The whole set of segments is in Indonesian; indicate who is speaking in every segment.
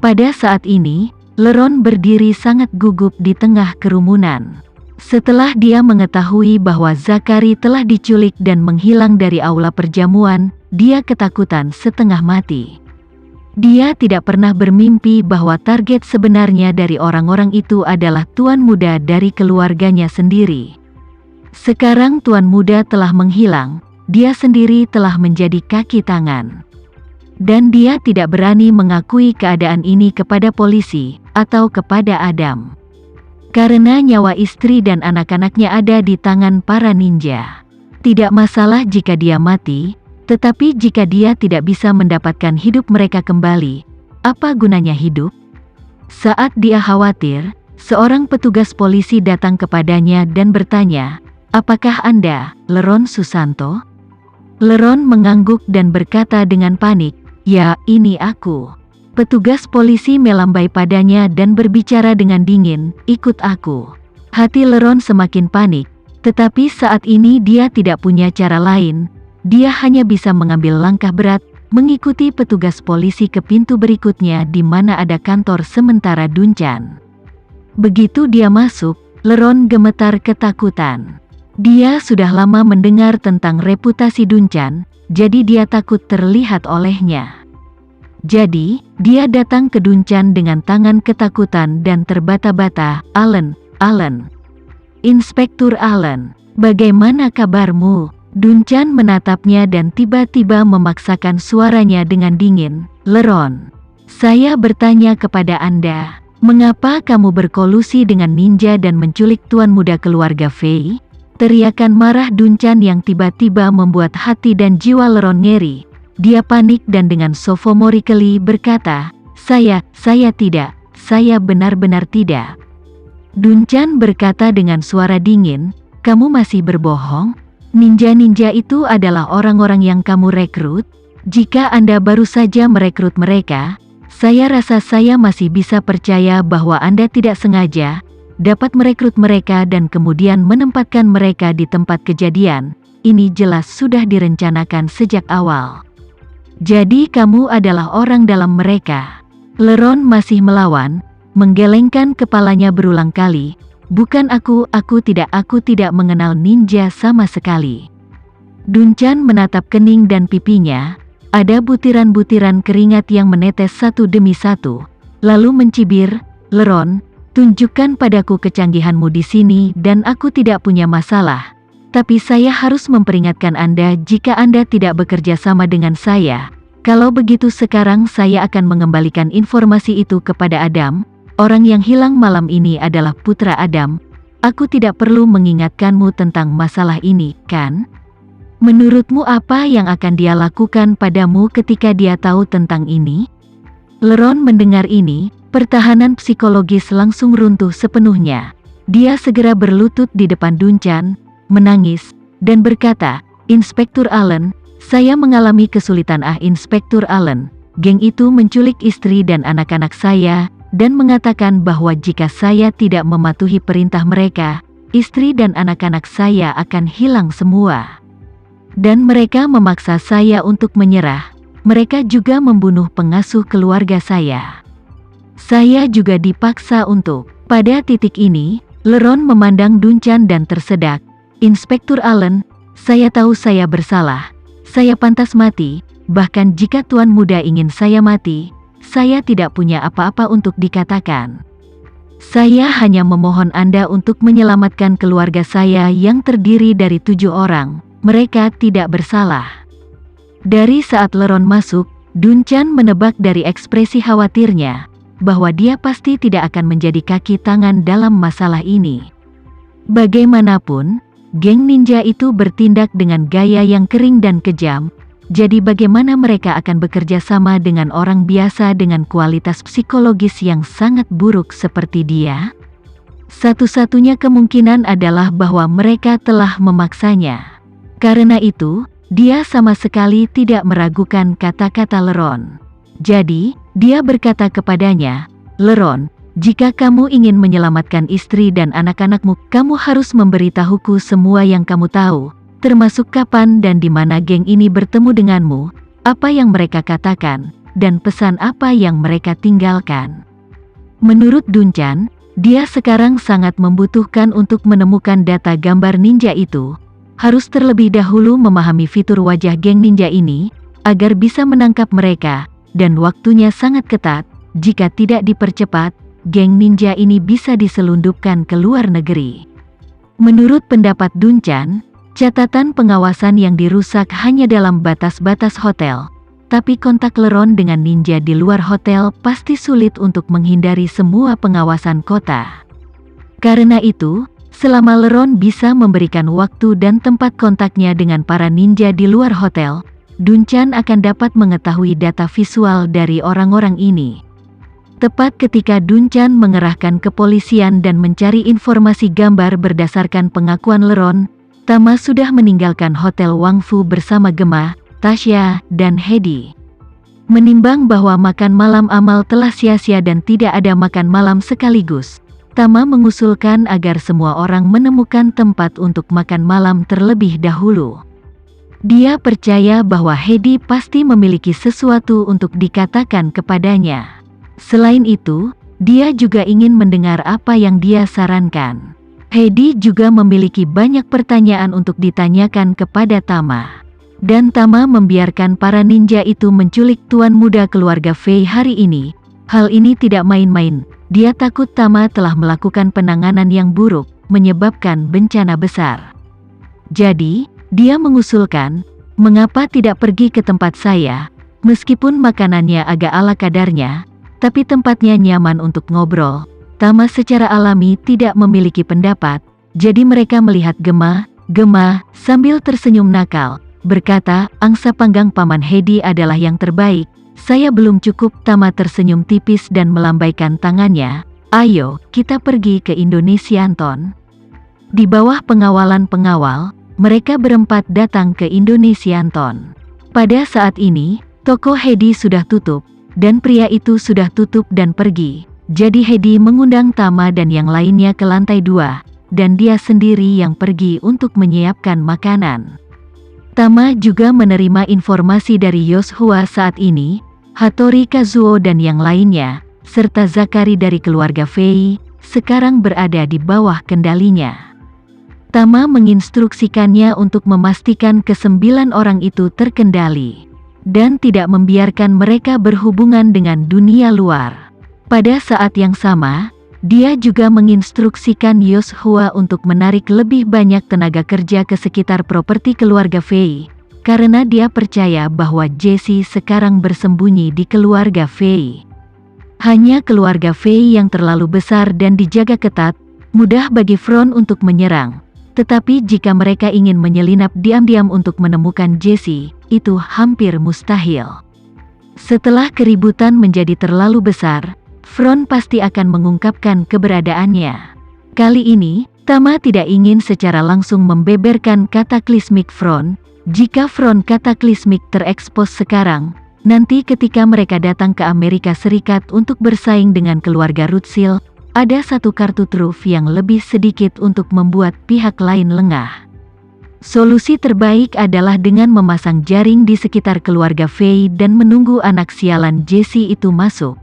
Speaker 1: Pada saat ini, Leron berdiri sangat gugup di tengah kerumunan. Setelah dia mengetahui bahwa Zakari telah diculik dan menghilang dari aula perjamuan, dia ketakutan setengah mati. Dia tidak pernah bermimpi bahwa target sebenarnya dari orang-orang itu adalah tuan muda dari keluarganya sendiri. Sekarang tuan muda telah menghilang, dia sendiri telah menjadi kaki tangan. Dan dia tidak berani mengakui keadaan ini kepada polisi atau kepada Adam. Karena nyawa istri dan anak-anaknya ada di tangan para ninja. Tidak masalah jika dia mati, tetapi jika dia tidak bisa mendapatkan hidup mereka kembali, apa gunanya hidup? Saat dia khawatir, seorang petugas polisi datang kepadanya dan bertanya, "Apakah Anda, Leron Susanto?" Leron mengangguk dan berkata dengan panik, "Ya, ini aku." Petugas polisi melambai padanya dan berbicara dengan dingin, "Ikut aku." Hati Leron semakin panik, tetapi saat ini dia tidak punya cara lain. Dia hanya bisa mengambil langkah berat, mengikuti petugas polisi ke pintu berikutnya di mana ada kantor sementara Duncan. Begitu dia masuk, Leron gemetar ketakutan. Dia sudah lama mendengar tentang reputasi Duncan, jadi dia takut terlihat olehnya. Jadi, dia datang ke Duncan dengan tangan ketakutan dan terbata-bata. Allen, Inspektur Allen, bagaimana kabarmu?" Duncan menatapnya dan tiba-tiba memaksakan suaranya dengan dingin, "Leron, saya bertanya kepada Anda, mengapa kamu berkolusi dengan ninja dan menculik tuan muda keluarga Fei?" Teriakan marah Duncan yang tiba-tiba membuat hati dan jiwa Leron ngeri. Dia panik dan dengan sophomorically berkata, Saya tidak, saya benar-benar tidak." Duncan berkata dengan suara dingin, "Kamu masih berbohong? Ninja-ninja itu adalah orang-orang yang kamu rekrut. Jika Anda baru saja merekrut mereka, saya rasa saya masih bisa percaya bahwa Anda tidak sengaja dapat merekrut mereka dan kemudian menempatkan mereka di tempat kejadian. Ini jelas sudah direncanakan sejak awal. Jadi kamu adalah orang dalam mereka." Leron masih melawan, menggelengkan kepalanya berulang kali. "Bukan aku tidak mengenal ninja sama sekali." Duncan menatap kening dan pipinya, ada butiran-butiran keringat yang menetes satu demi satu, lalu mencibir, "Leron, tunjukkan padaku kecanggihanmu di sini dan aku tidak punya masalah. Tapi saya harus memperingatkan Anda jika Anda tidak bekerja sama dengan saya. Kalau begitu sekarang saya akan mengembalikan informasi itu kepada Adam. Orang yang hilang malam ini adalah putra Adam. Aku tidak perlu mengingatkanmu tentang masalah ini, kan? Menurutmu apa yang akan dia lakukan padamu ketika dia tahu tentang ini?" Leron mendengar ini, pertahanan psikologis langsung runtuh sepenuhnya. Dia segera berlutut di depan Duncan, menangis, dan berkata, "Inspektur Allen, saya mengalami kesulitan." Inspektur Allen, geng itu menculik istri dan anak-anak saya, dan mengatakan bahwa jika saya tidak mematuhi perintah mereka, istri dan anak-anak saya akan hilang semua. Dan mereka memaksa saya untuk menyerah. Mereka juga membunuh pengasuh keluarga saya. Saya juga dipaksa untuk. Pada titik ini, Leron memandang Duncan dan tersedak. "Inspektur Allen, saya tahu saya bersalah. Saya pantas mati, bahkan jika tuan muda ingin saya mati, saya tidak punya apa-apa untuk dikatakan. Saya hanya memohon Anda untuk menyelamatkan keluarga saya yang terdiri dari 7 orang. Mereka tidak bersalah." Dari saat Leron masuk, Duncan menebak dari ekspresi khawatirnya, bahwa dia pasti tidak akan menjadi kaki tangan dalam masalah ini. Bagaimanapun, geng ninja itu bertindak dengan gaya yang kering dan kejam. Jadi bagaimana mereka akan bekerja sama dengan orang biasa dengan kualitas psikologis yang sangat buruk seperti dia? Satu-satunya kemungkinan adalah bahwa mereka telah memaksanya. Karena itu, dia sama sekali tidak meragukan kata-kata Leron. Jadi, dia berkata kepadanya, "Leron, jika kamu ingin menyelamatkan istri dan anak-anakmu, kamu harus memberitahuku semua yang kamu tahu, termasuk kapan dan di mana geng ini bertemu denganmu, apa yang mereka katakan, dan pesan apa yang mereka tinggalkan. Menurut Dunchan, dia sekarang sangat membutuhkan untuk menemukan data gambar ninja itu. Harus terlebih dahulu memahami fitur wajah geng ninja ini, agar bisa menangkap mereka, dan waktunya sangat ketat. Jika tidak dipercepat, geng ninja ini bisa diselundupkan ke luar negeri. Menurut pendapat Dunchan, catatan pengawasan yang dirusak hanya dalam batas-batas hotel, tapi kontak LeRon dengan ninja di luar hotel pasti sulit untuk menghindari semua pengawasan kota. Karena itu, selama LeRon bisa memberikan waktu dan tempat kontaknya dengan para ninja di luar hotel, Dunchan akan dapat mengetahui data visual dari orang-orang ini. Tepat ketika Dunchan mengerahkan kepolisian dan mencari informasi gambar berdasarkan pengakuan LeRon, Tama sudah meninggalkan Hotel Wangfu bersama Gemma, Tasya, dan Hedi. Menimbang bahwa makan malam Amal telah sia-sia dan tidak ada makan malam sekaligus, Tama mengusulkan agar semua orang menemukan tempat untuk makan malam terlebih dahulu. Dia percaya bahwa Hedi pasti memiliki sesuatu untuk dikatakan kepadanya. Selain itu, dia juga ingin mendengar apa yang dia sarankan. Hedi juga memiliki banyak pertanyaan untuk ditanyakan kepada Tama. Dan Tama membiarkan para ninja itu menculik tuan muda keluarga Fei hari ini. Hal ini tidak main-main. Dia takut Tama telah melakukan penanganan yang buruk, menyebabkan bencana besar. Jadi, dia mengusulkan, mengapa tidak pergi ke tempat saya, meskipun makanannya agak ala kadarnya, tapi tempatnya nyaman untuk ngobrol. Tama secara alami tidak memiliki pendapat, jadi mereka melihat Gemma sambil tersenyum nakal, berkata, angsa panggang Paman Hedi adalah yang terbaik. Saya belum cukup. Tama tersenyum tipis dan melambaikan tangannya. Ayo, kita pergi ke Indonesianton. Di bawah pengawalan pengawal, mereka berempat datang ke Indonesianton. Pada saat ini, toko Hedi sudah tutup, dan pria itu sudah tutup dan pergi. Jadi Hedi mengundang Tama dan yang lainnya ke lantai 2, dan dia sendiri yang pergi untuk menyiapkan makanan. Tama juga menerima informasi dari Yoshua saat ini, Hattori Kazuo dan yang lainnya, serta Zakari dari keluarga Fei, sekarang berada di bawah kendalinya. Tama menginstruksikannya untuk memastikan ke-9 orang itu terkendali, dan tidak membiarkan mereka berhubungan dengan dunia luar. Pada saat yang sama, dia juga menginstruksikan Yoshua untuk menarik lebih banyak tenaga kerja ke sekitar properti keluarga Fei, karena dia percaya bahwa Jesse sekarang bersembunyi di keluarga Fei. Hanya keluarga Fei yang terlalu besar dan dijaga ketat, mudah bagi Front untuk menyerang. Tetapi jika mereka ingin menyelinap diam-diam untuk menemukan Jesse, itu hampir mustahil. Setelah keributan menjadi terlalu besar, Front pasti akan mengungkapkan keberadaannya. Kali ini, Tama tidak ingin secara langsung membeberkan Cataclysmic Front. Jika Front Cataclysmic terekspos sekarang, nanti ketika mereka datang ke Amerika Serikat untuk bersaing dengan keluarga Rothschild, ada satu kartu truf yang lebih sedikit untuk membuat pihak lain lengah. Solusi terbaik adalah dengan memasang jaring di sekitar keluarga Fei dan menunggu anak sialan Jesse itu masuk.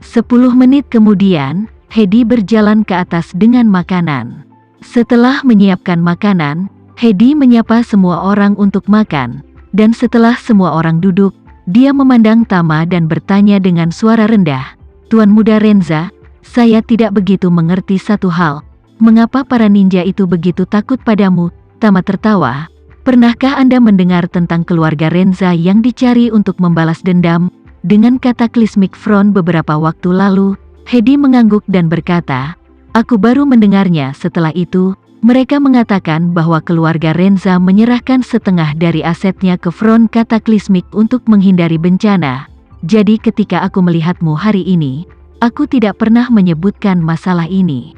Speaker 1: 10 menit kemudian, Hedi berjalan ke atas dengan makanan. Setelah menyiapkan makanan, Hedi menyapa semua orang untuk makan, dan setelah semua orang duduk, dia memandang Tama dan bertanya dengan suara rendah, "Tuan Muda Renza, saya tidak begitu mengerti satu hal. Mengapa para ninja itu begitu takut padamu?" Tama tertawa. "Pernahkah Anda mendengar tentang keluarga Renza yang dicari untuk membalas dendam dengan Cataclysmic Front beberapa waktu lalu?" Hedi mengangguk dan berkata, "Aku baru mendengarnya." Setelah itu, mereka mengatakan bahwa keluarga Renza menyerahkan setengah dari asetnya ke Front Cataclysmic untuk menghindari bencana. Jadi ketika aku melihatmu hari ini, aku tidak pernah menyebutkan masalah ini.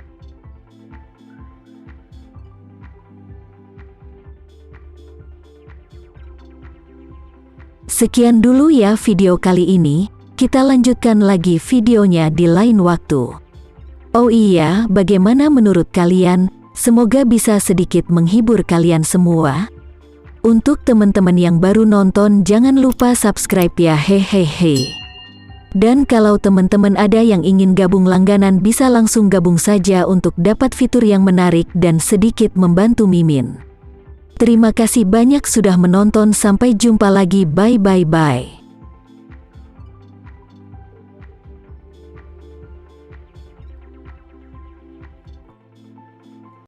Speaker 1: Sekian dulu ya video kali ini, kita lanjutkan lagi videonya di lain waktu. Oh iya, bagaimana menurut kalian? Semoga bisa sedikit menghibur kalian semua. Untuk teman-teman yang baru nonton, jangan lupa subscribe ya, hehehe. Dan kalau teman-teman ada yang ingin gabung langganan, bisa langsung gabung saja untuk dapat fitur yang menarik dan sedikit membantu Mimin. Terima kasih banyak sudah menonton, sampai jumpa lagi, bye bye bye.